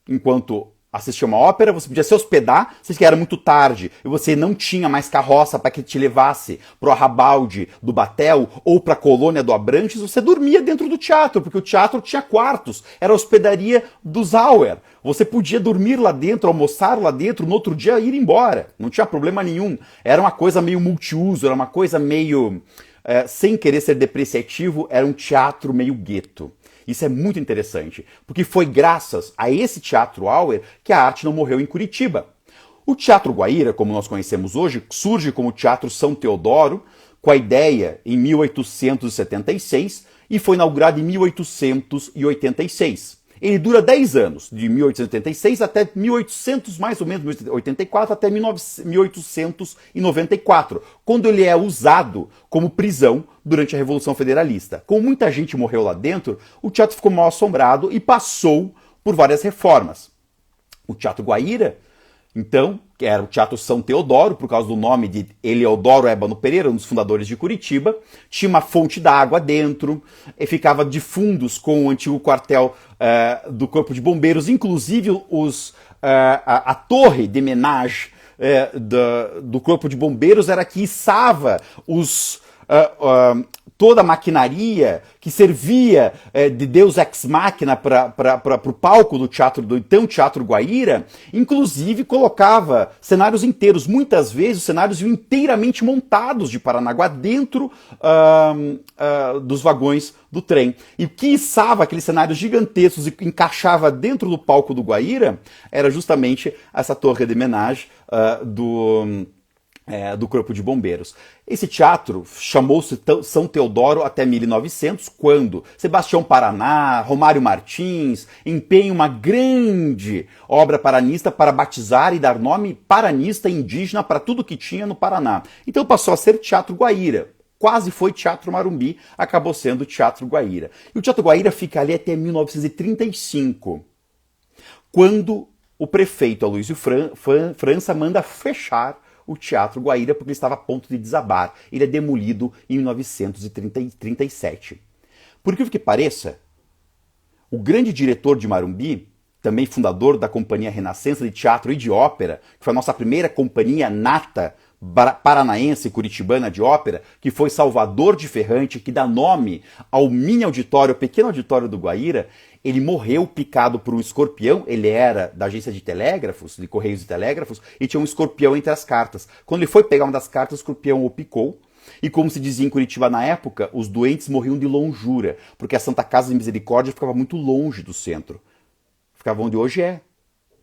enquanto assistia uma ópera, você podia se hospedar, se era muito tarde e você não tinha mais carroça para que te levasse pro Arrabalde do Batel ou para a colônia do Abrantes, você dormia dentro do teatro, porque o teatro tinha quartos, era a hospedaria dos Auer. Você podia dormir lá dentro, almoçar lá dentro, no outro dia ir embora, não tinha problema nenhum. Era uma coisa meio multiuso, era uma coisa meio, sem querer ser depreciativo, era um teatro meio gueto. Isso é muito interessante, porque foi graças a esse Teatro Auer que a arte não morreu em Curitiba. O Teatro Guaíra, como nós conhecemos hoje, surge como Teatro São Teodoro, com a ideia em 1876 e foi inaugurado em 1886. Ele dura 10 anos, de 1886 até 1800, mais ou menos, 1884 até 1894, quando ele é usado como prisão durante a Revolução Federalista. Como muita gente morreu lá dentro, o teatro ficou mal assombrado e passou por várias reformas. O Teatro Guaíra, então, que era o Teatro São Teodoro, por causa do nome de Eleodoro Ébano Pereira, um dos fundadores de Curitiba, tinha uma fonte d'água dentro, e ficava de fundos com o antigo quartel do Corpo de Bombeiros, inclusive a torre de homenagem do Corpo de Bombeiros era que içava toda a maquinaria que servia de Deus Ex Machina para o palco do então Teatro Guaíra, inclusive colocava cenários inteiros. Muitas vezes os cenários iam inteiramente montados de Paranaguá dentro dos vagões do trem. E o que içava aqueles cenários gigantescos e encaixava dentro do palco do Guaíra era justamente essa torre de homenagem do Corpo de Bombeiros. Esse teatro chamou-se São Teodoro até 1900, quando Sebastião Paraná, Romário Martins empenham uma grande obra paranista para batizar e dar nome paranista indígena para tudo que tinha no Paraná. Então passou a ser Teatro Guaíra. Quase foi Teatro Marumbi, acabou sendo Teatro Guaíra. E o Teatro Guaíra fica ali até 1935, quando o prefeito Aloysio França manda fechar o Teatro Guaíra porque ele estava a ponto de desabar. Ele é demolido em 1937. Por incrível que pareça, o grande diretor de Marumbi, também fundador da Companhia Renascença de Teatro e de Ópera, que foi a nossa primeira companhia nata paranaense curitibana de ópera, que foi Salvador de Ferrante, que dá nome ao mini auditório, ao pequeno auditório do Guaíra. Ele morreu picado por um escorpião. Ele era da agência de telégrafos, de correios e telégrafos, e tinha um escorpião entre as cartas. Quando ele foi pegar uma das cartas, o escorpião o picou. E como se dizia em Curitiba na época, os doentes morriam de longura, porque a Santa Casa de Misericórdia ficava muito longe do centro. Ficava onde hoje é,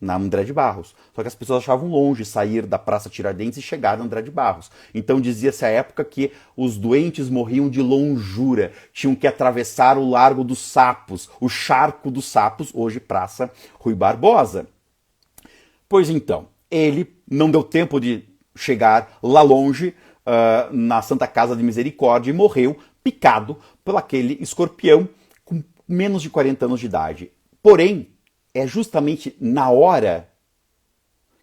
na André de Barros. Só que as pessoas achavam longe sair da Praça Tiradentes e chegar na André de Barros. Então dizia-se à época que os doentes morriam de longura, tinham que atravessar o Largo dos Sapos, o Charco dos Sapos, hoje Praça Rui Barbosa. Pois então, ele não deu tempo de chegar lá longe, na Santa Casa de Misericórdia, e morreu picado por aquele escorpião com menos de 40 anos de idade. Porém, é justamente na hora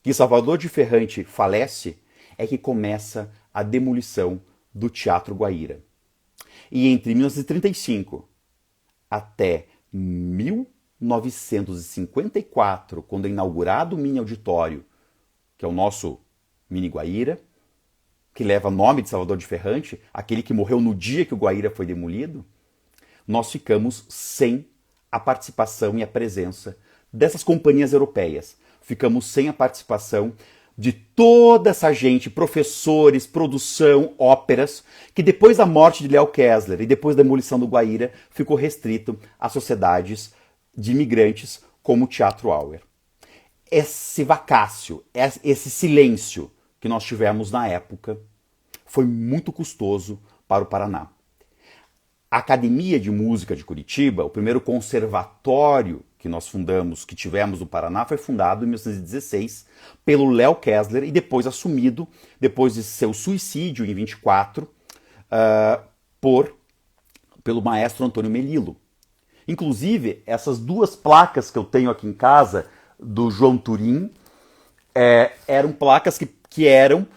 que Salvador de Ferrante falece é que começa a demolição do Teatro Guaíra. E entre 1935 até 1954, quando é inaugurado o mini auditório, que é o nosso mini Guaíra, que leva o nome de Salvador de Ferrante, aquele que morreu no dia que o Guaíra foi demolido, nós ficamos sem a participação e a presença dessas companhias europeias. Ficamos sem a participação de toda essa gente, professores, produção, óperas, que depois da morte de Léo Kessler e depois da demolição do Guaíra, ficou restrito a sociedades de imigrantes como o Teatro Auer. Esse vacácio, esse silêncio que nós tivemos na época foi muito custoso para o Paraná. A Academia de Música de Curitiba, o primeiro conservatório que nós fundamos, que tivemos no Paraná, foi fundado em 1916 pelo Léo Kessler e depois assumido, depois de seu suicídio em 24, pelo maestro Antônio Melillo. Inclusive, essas duas placas que eu tenho aqui em casa, do João Turim, eram placas que eram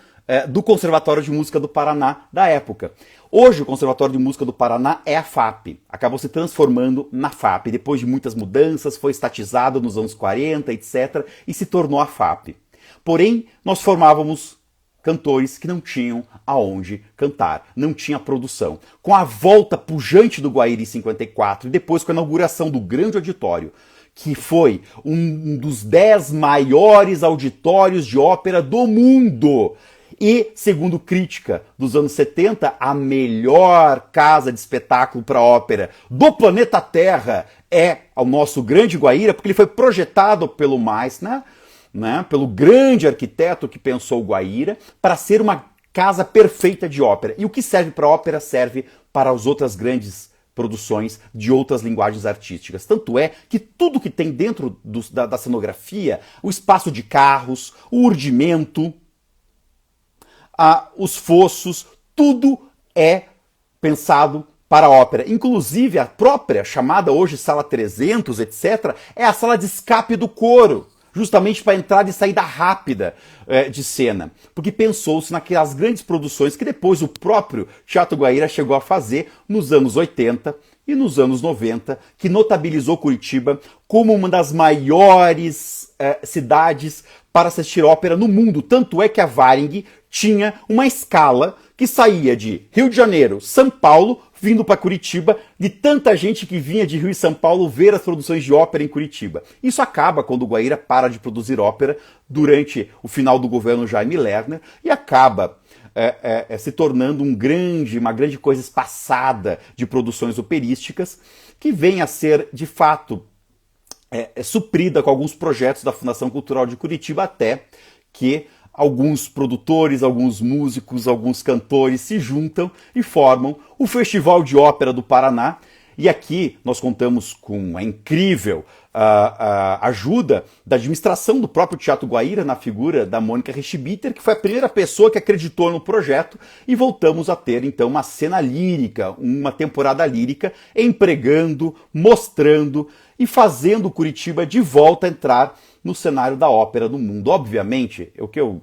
do Conservatório de Música do Paraná da época. Hoje o Conservatório de Música do Paraná é a FAP, acabou se transformando na FAP, depois de muitas mudanças, foi estatizado nos anos 40, etc., e se tornou a FAP. Porém, nós formávamos cantores que não tinham aonde cantar, não tinha produção. Com a volta pujante do Guaíra em 54 e depois com a inauguração do grande auditório, que foi um dos 10 maiores auditórios de ópera do mundo, e, segundo crítica dos anos 70, a melhor casa de espetáculo para ópera do planeta Terra é o nosso grande Guaíra, porque ele foi projetado pelo Meissner, pelo grande arquiteto que pensou o Guaíra, para ser uma casa perfeita de ópera. E o que serve para ópera serve para as outras grandes produções de outras linguagens artísticas. Tanto é que tudo que tem dentro da cenografia, o espaço de carros, o urdimento, os fossos, tudo é pensado para a ópera. Inclusive a própria, chamada hoje Sala 300, etc., é a sala de escape do coro, justamente para entrada e saída rápida de cena. Porque pensou-se naquelas grandes produções que depois o próprio Teatro Guaíra chegou a fazer nos anos 80 e nos anos 90, que notabilizou Curitiba como uma das maiores cidades para assistir ópera no mundo. Tanto é que a Varig tinha uma escala que saía de Rio de Janeiro, São Paulo, vindo para Curitiba, de tanta gente que vinha de Rio e São Paulo ver as produções de ópera em Curitiba. Isso acaba quando o Guaíra para de produzir ópera durante o final do governo Jaime Lerner e acaba se tornando uma grande coisa espaçada de produções operísticas que vem a ser, de fato, suprida com alguns projetos da Fundação Cultural de Curitiba, até que alguns produtores, alguns músicos, alguns cantores se juntam e formam o Festival de Ópera do Paraná. E aqui nós contamos com a incrível ajuda da administração do próprio Teatro Guaíra, na figura da Mônica Richbiter, que foi a primeira pessoa que acreditou no projeto, e voltamos a ter então uma cena lírica, uma temporada lírica, empregando, mostrando e fazendo Curitiba de volta a entrar no cenário da ópera do mundo. Obviamente, o que eu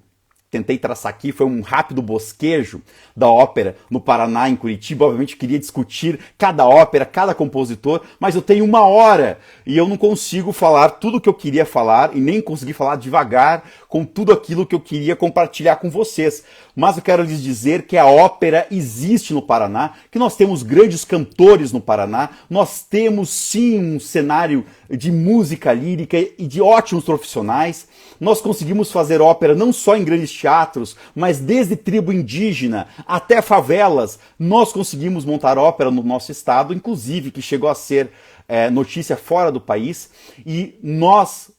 tentei traçar aqui foi um rápido bosquejo da ópera no Paraná, em Curitiba. Obviamente queria discutir cada ópera, cada compositor, mas eu tenho 1 hora e eu não consigo falar tudo o que eu queria falar e nem consegui falar devagar com tudo aquilo que eu queria compartilhar com vocês. Mas eu quero lhes dizer que a ópera existe no Paraná, que nós temos grandes cantores no Paraná, nós temos sim um cenário de música lírica e de ótimos profissionais. Nós conseguimos fazer ópera não só em grandes teatros, mas desde tribo indígena até favelas. Nós conseguimos montar ópera no nosso estado, inclusive que chegou a ser notícia fora do país. E nós,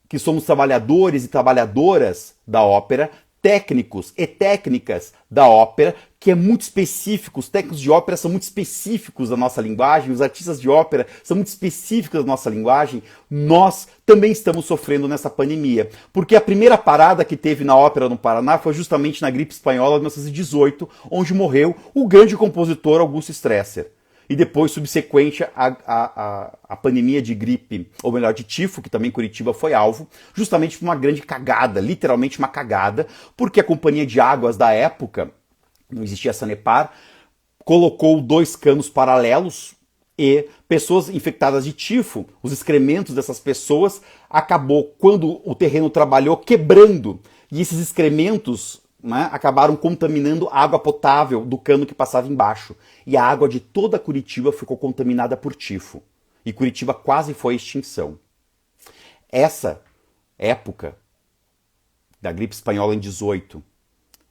que somos trabalhadores e trabalhadoras da ópera, técnicos e técnicas da ópera, que é muito específico, os técnicos de ópera são muito específicos da nossa linguagem, os artistas de ópera são muito específicos da nossa linguagem, nós também estamos sofrendo nessa pandemia. Porque a primeira parada que teve na ópera no Paraná foi justamente na gripe espanhola de 1918, onde morreu o grande compositor Augusto Stresser. E depois, subsequente, a pandemia de gripe, ou melhor, de tifo, que também Curitiba foi alvo, justamente por uma grande cagada, literalmente uma cagada, porque a companhia de águas da época, não existia a Sanepar, colocou 2 canos paralelos e pessoas infectadas de tifo, os excrementos dessas pessoas, acabou, quando o terreno trabalhou, quebrando. E esses excrementos, né, acabaram contaminando a água potável do cano que passava embaixo. E a água de toda Curitiba ficou contaminada por tifo. E Curitiba quase foi à extinção. Essa época da gripe espanhola em 18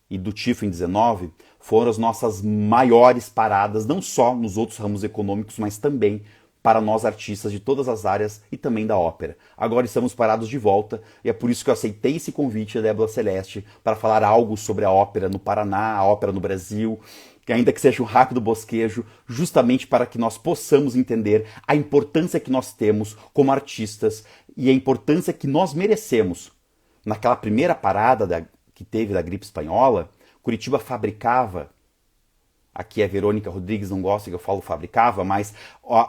e do tifo em 19 foram as nossas maiores paradas, não só nos outros ramos econômicos, mas também para nós artistas de todas as áreas e também da ópera. Agora estamos parados de volta e é por isso que eu aceitei esse convite da Débora Celeste para falar algo sobre a ópera no Paraná, a ópera no Brasil, que ainda que seja um rápido bosquejo, justamente para que nós possamos entender a importância que nós temos como artistas e a importância que nós merecemos. Naquela primeira parada que teve da gripe espanhola, Curitiba fabricava, aqui a Verônica Rodrigues não gosta que eu falo fabricava, mas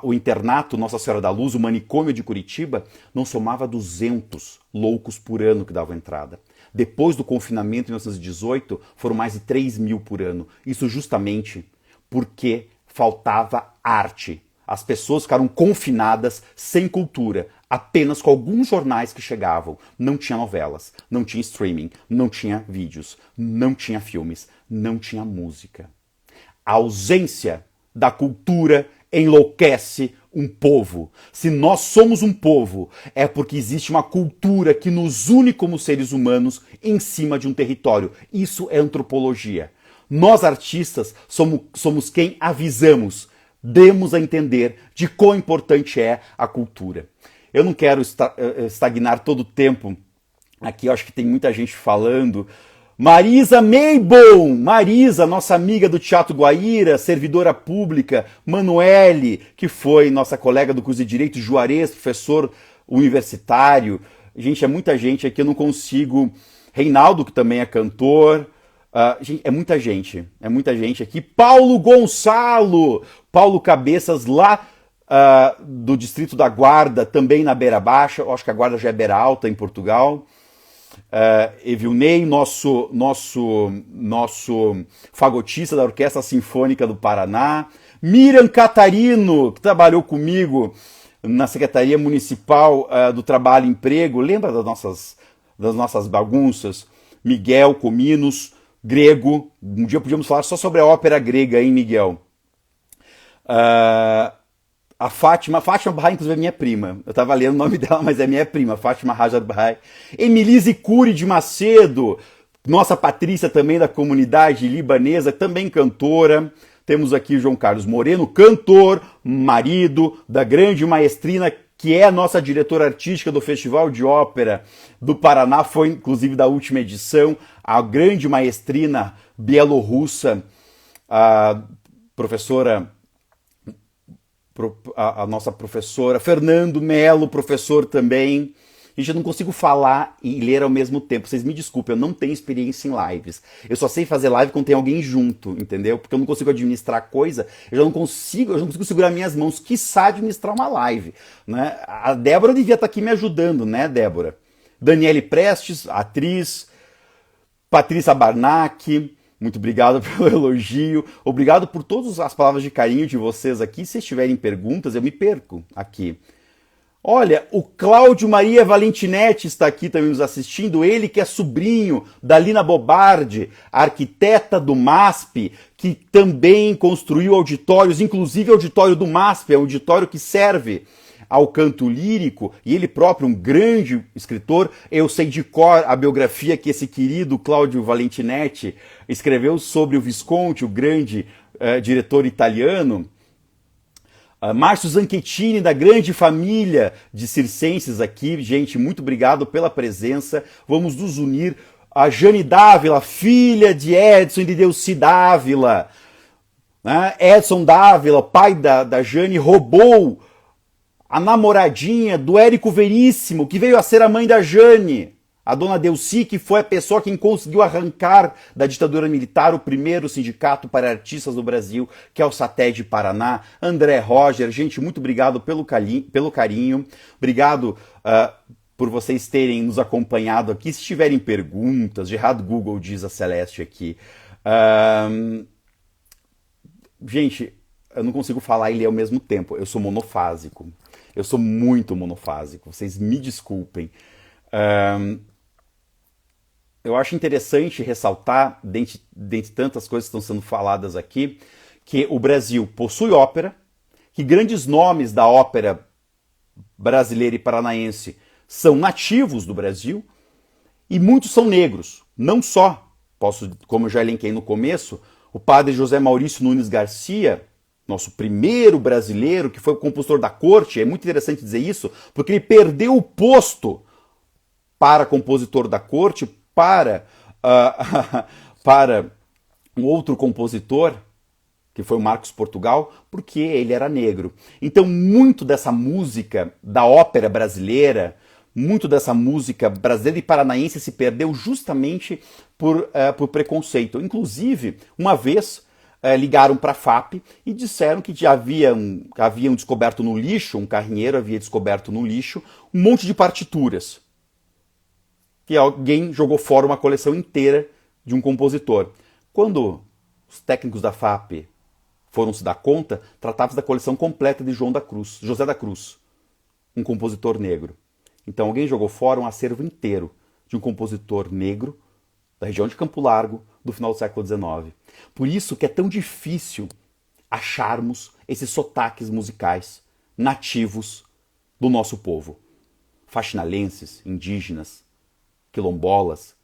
o internato Nossa Senhora da Luz, o manicômio de Curitiba, não somava 200 loucos por ano que davam entrada. Depois do confinamento em 1918, foram mais de 3.000 por ano. Isso justamente porque faltava arte. As pessoas ficaram confinadas sem cultura, apenas com alguns jornais que chegavam. Não tinha novelas, não tinha streaming, não tinha vídeos, não tinha filmes, não tinha música. A ausência da cultura enlouquece um povo. Se nós somos um povo, é porque existe uma cultura que nos une como seres humanos em cima de um território. Isso é antropologia. Nós, artistas, somos quem avisamos, demos a entender de quão importante é a cultura. Eu não quero estagnar todo o tempo aqui, eu acho que tem muita gente falando. Marisa Meibon, Marisa, nossa amiga do Teatro Guaíra, servidora pública, Manuele, que foi nossa colega do curso de Direito, Juarez, professor universitário. Gente, é muita gente aqui, eu não consigo. Reinaldo, que também é cantor. Gente, é muita gente aqui. Paulo Gonçalo, Paulo Cabeças, lá do Distrito da Guarda, também na Beira Baixa, eu acho que a Guarda já é Beira Alta em Portugal. Evilnei, nosso fagotista da Orquestra Sinfônica do Paraná. Miriam Catarino, que trabalhou comigo na Secretaria Municipal do Trabalho e Emprego. Lembra das nossas bagunças? Miguel Cominos, grego. Um dia podíamos falar só sobre a ópera grega, hein, Miguel? A Fátima Bahai, inclusive, é minha prima. Eu estava lendo o nome dela, mas é minha prima, Fátima Rajad Bahai. Emilise Cury de Macedo, nossa Patrícia também da comunidade libanesa, também cantora. Temos aqui João Carlos Moreno, cantor, marido da grande maestrina, que é a nossa diretora artística do Festival de Ópera do Paraná, foi inclusive da última edição, a grande maestrina bielorrussa, a nossa professora, Fernando Melo, professor também. Gente, eu não consigo falar e ler ao mesmo tempo. Vocês me desculpem, eu não tenho experiência em lives. Eu só sei fazer live quando tem alguém junto, entendeu? Porque eu não consigo administrar coisa, eu já não consigo segurar minhas mãos, quiçá administrar uma live, né? A Débora devia estar aqui me ajudando, né, Débora? Daniele Prestes, atriz. Patrícia Barnac, muito obrigado pelo elogio. Obrigado por todas as palavras de carinho de vocês aqui. Se tiverem perguntas, eu me perco aqui. Olha, o Cláudio Maria Valentinetti está aqui também nos assistindo, ele que é sobrinho da Lina Bobardi, arquiteta do MASP, que também construiu auditórios, inclusive o auditório do MASP, é um auditório que serve ao canto lírico, e ele próprio, um grande escritor. Eu sei de cor a biografia que esse querido Cláudio Valentinetti escreveu sobre o Visconti, o grande diretor italiano. Márcio Zanchettini, da grande família de circenses aqui. Gente, muito obrigado pela presença. Vamos nos unir. A Jane Dávila, filha de Edson e de Delcy Dávila. Edson Dávila, pai da Jane, roubou a namoradinha do Érico Veríssimo, que veio a ser a mãe da Jane. A dona Delcy, que foi a pessoa quem conseguiu arrancar da ditadura militar o primeiro sindicato para artistas do Brasil, que é o SATED Paraná. André Roger, gente, muito obrigado pelo carinho. Obrigado por vocês terem nos acompanhado aqui. Se tiverem perguntas, Gerardo Google diz a Celeste aqui. Gente, eu não consigo falar e ler ao mesmo tempo. Eu sou monofásico. Eu sou muito monofásico. Vocês me desculpem. Eu acho interessante ressaltar, dentre tantas coisas que estão sendo faladas aqui, que o Brasil possui ópera, que grandes nomes da ópera brasileira e paranaense são nativos do Brasil, e muitos são negros. Não só, como eu já elenquei no começo, o padre José Maurício Nunes Garcia, nosso primeiro brasileiro, que foi o compositor da corte. É muito interessante dizer isso, porque ele perdeu o posto para compositor da corte para um outro compositor, que foi o Marcos Portugal, porque ele era negro. Então, muito dessa música da ópera brasileira, muito dessa música brasileira e paranaense se perdeu justamente por preconceito. Inclusive, uma vez ligaram para a FAP e disseram que já haviam descoberto no lixo, um carrinheiro havia descoberto no lixo, um monte de partituras. Que alguém jogou fora uma coleção inteira de um compositor. Quando os técnicos da FAP foram se dar conta, tratava-se da coleção completa de José da Cruz, um compositor negro. Então alguém jogou fora um acervo inteiro de um compositor negro da região de Campo Largo do final do século XIX. Por isso que é tão difícil acharmos esses sotaques musicais nativos do nosso povo. Faxinalenses, indígenas, quilombolas,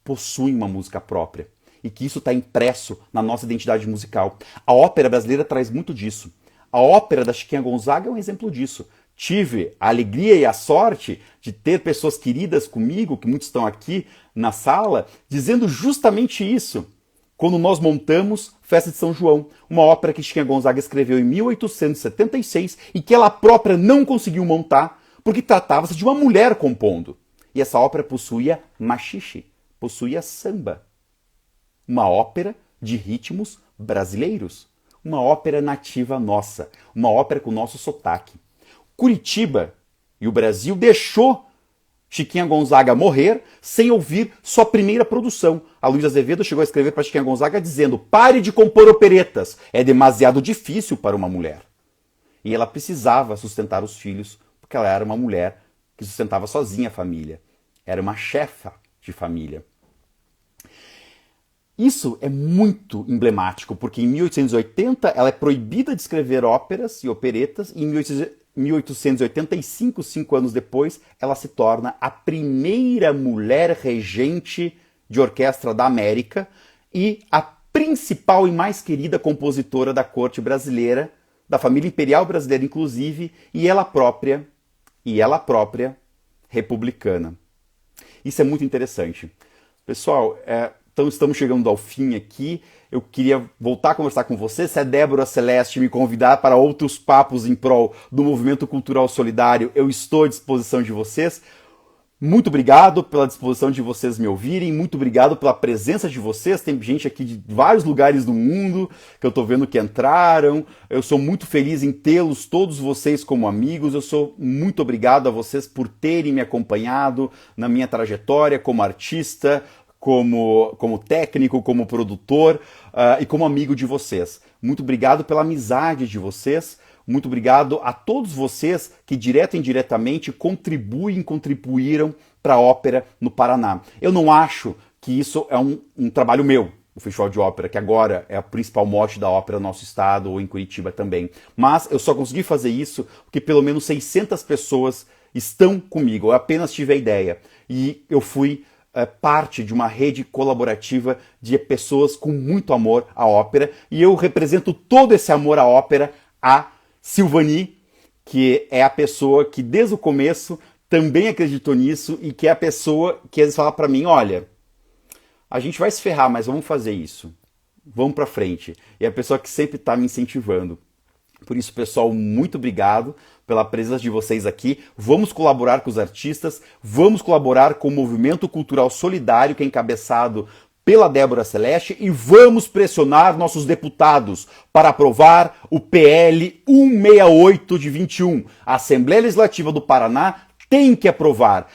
possuem uma música própria e que isso está impresso na nossa identidade musical. A ópera brasileira traz muito disso. A ópera da Chiquinha Gonzaga é um exemplo disso. Tive a alegria e a sorte de ter pessoas queridas comigo, que muitos estão aqui na sala, dizendo justamente isso. Quando nós montamos Festa de São João, uma ópera que Chiquinha Gonzaga escreveu em 1876 e que ela própria não conseguiu montar porque tratava-se de uma mulher compondo. E essa ópera possuía machixe, possuía samba. Uma ópera de ritmos brasileiros. Uma ópera nativa nossa. Uma ópera com o nosso sotaque. Curitiba e o Brasil deixou Chiquinha Gonzaga morrer sem ouvir sua primeira produção. A Luísa Azevedo chegou a escrever para Chiquinha Gonzaga dizendo: pare de compor operetas, é demasiado difícil para uma mulher. E ela precisava sustentar os filhos, porque ela era uma mulher que sustentava sozinha a família. Era uma chefa de família. Isso é muito emblemático, porque em 1880 ela é proibida de escrever óperas e operetas, e em 1885, 5 anos depois, ela se torna a primeira mulher regente de orquestra da América e a principal e mais querida compositora da corte brasileira, da família imperial brasileira inclusive, e ela própria republicana. Isso é muito interessante. Pessoal, então estamos chegando ao fim aqui. Eu queria voltar a conversar com vocês. Se a Débora Celeste me convidar para outros papos em prol do movimento cultural solidário, eu estou à disposição de vocês. Muito obrigado pela disposição de vocês me ouvirem, muito obrigado pela presença de vocês. Tem gente aqui de vários lugares do mundo que eu estou vendo que entraram. Eu sou muito feliz em tê-los, todos vocês, como amigos. Eu sou muito obrigado a vocês por terem me acompanhado na minha trajetória como artista, como técnico, como produtor e como amigo de vocês. Muito obrigado pela amizade de vocês. Muito obrigado a todos vocês que, direto e indiretamente, contribuíram para a ópera no Paraná. Eu não acho que isso é um trabalho meu, o Festival de Ópera, que agora é a principal mote da ópera no nosso estado, ou em Curitiba também. Mas eu só consegui fazer isso porque pelo menos 600 pessoas estão comigo. Eu apenas tive a ideia. E eu fui parte de uma rede colaborativa de pessoas com muito amor à ópera. E eu represento todo esse amor à ópera a Silvani, que é a pessoa que desde o começo também acreditou nisso e que é a pessoa que às vezes fala para mim, olha, a gente vai se ferrar, mas vamos fazer isso. Vamos para frente. E é a pessoa que sempre está me incentivando. Por isso, pessoal, muito obrigado pela presença de vocês aqui. Vamos colaborar com os artistas, vamos colaborar com o movimento cultural solidário que é encabeçado pela Débora Celeste e vamos pressionar nossos deputados para aprovar o PL 168 de 21. A Assembleia Legislativa do Paraná tem que aprovar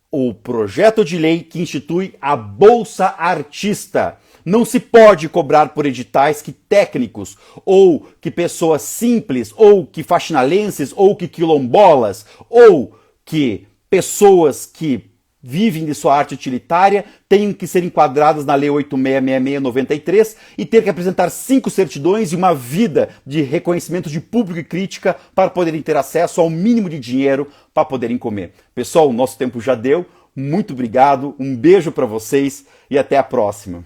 o projeto de lei que institui a Bolsa Artista. Não se pode cobrar por editais que técnicos, ou que pessoas simples, ou que faxinalenses, ou que quilombolas, ou que pessoas que vivem de sua arte utilitária tenham que ser enquadradas na Lei 8666/93 e ter que apresentar 5 certidões e uma vida de reconhecimento de público e crítica para poderem ter acesso ao mínimo de dinheiro para poderem comer. Pessoal, o nosso tempo já deu. Muito obrigado, um beijo para vocês e até a próxima.